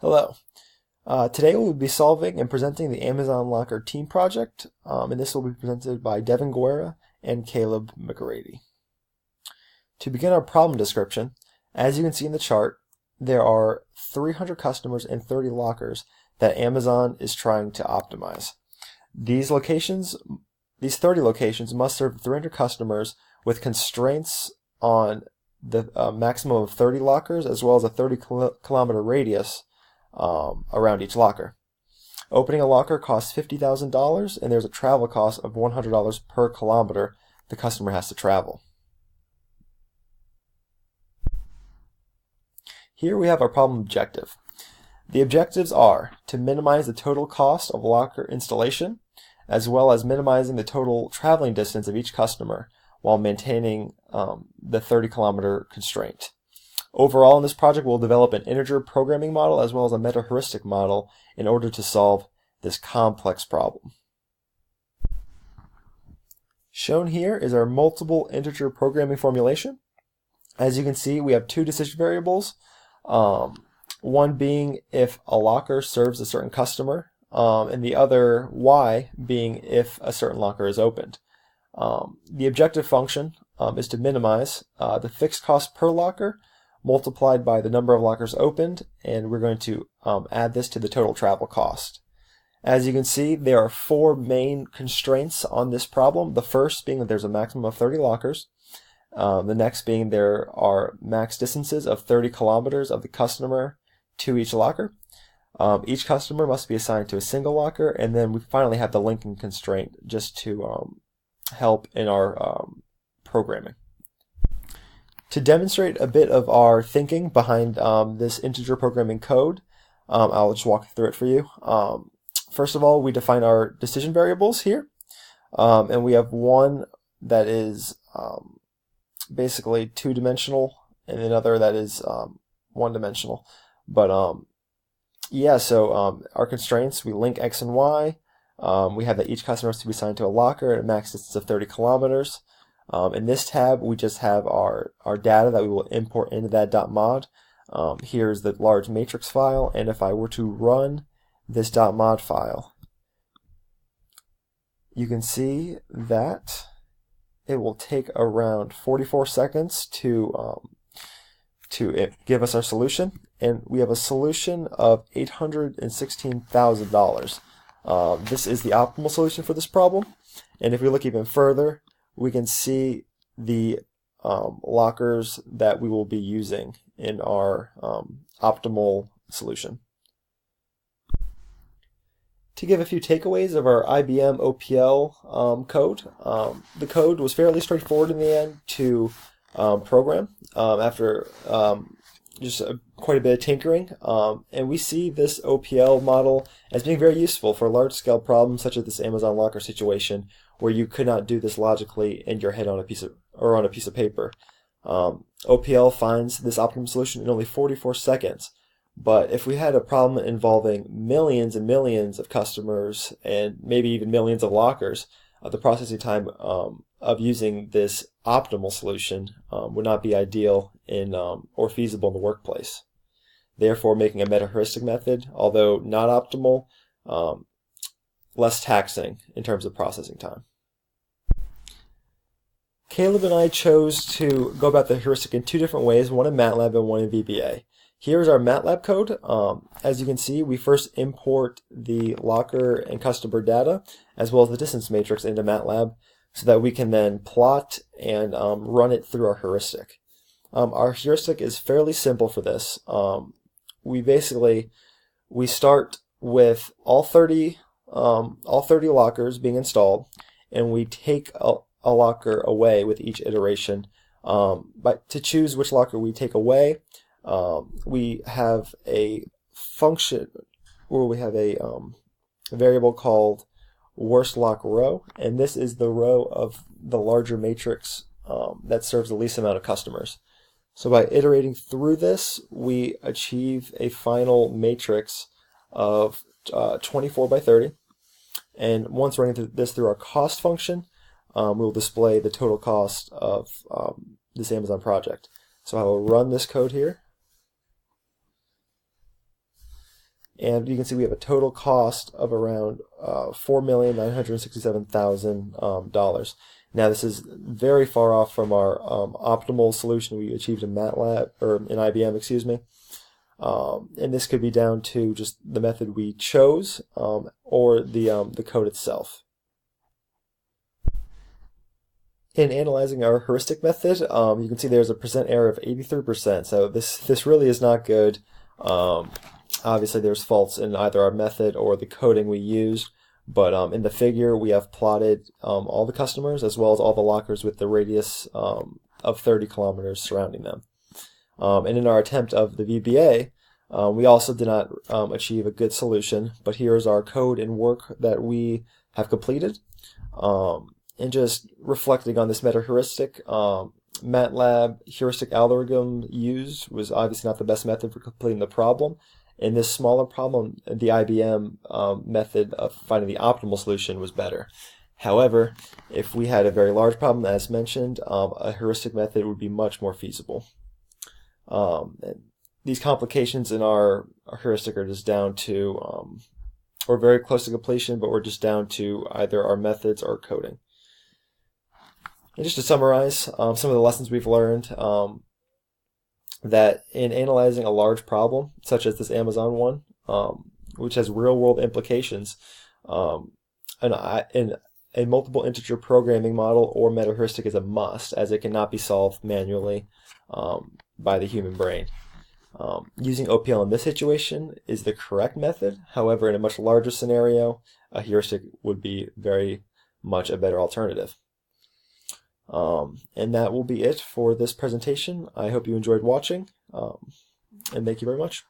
Hello. Today we'll be solving and presenting the Amazon Locker team project, and this will be presented by Devin Guerra and Caleb McGrady. To begin our problem description, as you can see in the chart, there are 300 customers and 30 lockers that Amazon is trying to optimize. These 30 locations must serve 300 customers with constraints on the maximum of 30 lockers as well as a 30-kilometer radius around each locker. Opening a locker costs $50,000, and there's a travel cost of $100 per kilometer the customer has to travel. Here we have our problem objective. The objectives are to minimize the total cost of locker installation, as well as minimizing the total traveling distance of each customer while maintaining the 30-kilometer constraint. Overall, in this project, we'll develop an integer programming model as well as a meta-heuristic model in order to solve this complex problem. Shown here is our multiple integer programming formulation. As you can see, we have two decision variables, one being if a locker serves a certain customer, and the other y being if a certain locker is opened. The objective function is to minimize the fixed cost per locker multiplied by the number of lockers opened, and we're going to add this to the total travel cost. As you can see, there are four main constraints on this problem. The first being that there's a maximum of 30 lockers. The next being there are max distances of 30 kilometers of the customer to each locker. Each customer must be assigned to a single locker, and then we finally have the linking constraint just to help in our programming. To demonstrate a bit of our thinking behind this integer programming code, I'll just walk through it for you. First of all, we define our decision variables here, and we have one that is basically two-dimensional and another that is one-dimensional. But our constraints, we link x and y. We have that each customer is to be assigned to a locker at a max distance of 30 kilometers. In this tab, we just have our data that we will import into that .mod. Here's the large matrix file, and if I were to run this .mod file, you can see that it will take around 44 seconds to give us our solution, and we have a solution of $816,000. This is the optimal solution for this problem, and if we look even further, we can see the lockers that we will be using in our optimal solution. To give a few takeaways of our IBM OPL code, the code was fairly straightforward in the end to program after just quite a bit of tinkering, and we see this OPL model as being very useful for large-scale problems such as this Amazon Locker situation, where you could not do this logically in your head on a piece of paper. OPL finds this optimum solution in only 44 seconds. But if we had a problem involving millions and millions of customers and maybe even millions of lockers, the processing time of using this optimal solution would not be ideal or feasible in the workplace. Therefore, making a meta-heuristic method, although not optimal, less taxing in terms of processing time. Caleb and I chose to go about the heuristic in two different ways, one in MATLAB and one in VBA. Here's our MATLAB code. As you can see, we first import the locker and customer data as well as the distance matrix into MATLAB so that we can then plot and run it through our heuristic. Our heuristic is fairly simple for this. We start with all 30 lockers being installed, and we take a locker away with each iteration. But to choose which locker we take away, we have a function where we have a variable called worst lock row, and this is the row of the larger matrix that serves the least amount of customers. So by iterating through this, we achieve a final matrix of 24 by 30. And once running this through our cost function, we'll display the total cost of this Amazon project. So I will run this code here. And you can see we have a total cost of around $4,967,000. Now this is very far off from our optimal solution we achieved in MATLAB, or in IBM, excuse me. And this could be down to just the method we chose, or the code itself. In analyzing our heuristic method, you can see there's a percent error of 83%. So this really is not good. Obviously, there's faults in either our method or the coding we used. But in the figure, we have plotted all the customers as well as all the lockers with the radius of 30 kilometers surrounding them. And in our attempt of the VBA, we also did not achieve a good solution. But here's our code and work that we have completed. And just reflecting on this meta-heuristic, MATLAB heuristic algorithm used was obviously not the best method for completing the problem. In this smaller problem, the IBM method of finding the optimal solution was better. However, if we had a very large problem, as mentioned, a heuristic method would be much more feasible. These complications in our heuristic are just down to, we're very close to completion, but we're just down to either our methods or coding. And just to summarize some of the lessons we've learned, that in analyzing a large problem, such as this Amazon one, which has real-world implications, in a multiple integer programming model or meta-heuristic is a must, as it cannot be solved manually by the human brain. Using OPL in this situation is the correct method. However, in a much larger scenario, a heuristic would be very much a better alternative. And that will be it for this presentation. I hope you enjoyed watching, and thank you very much.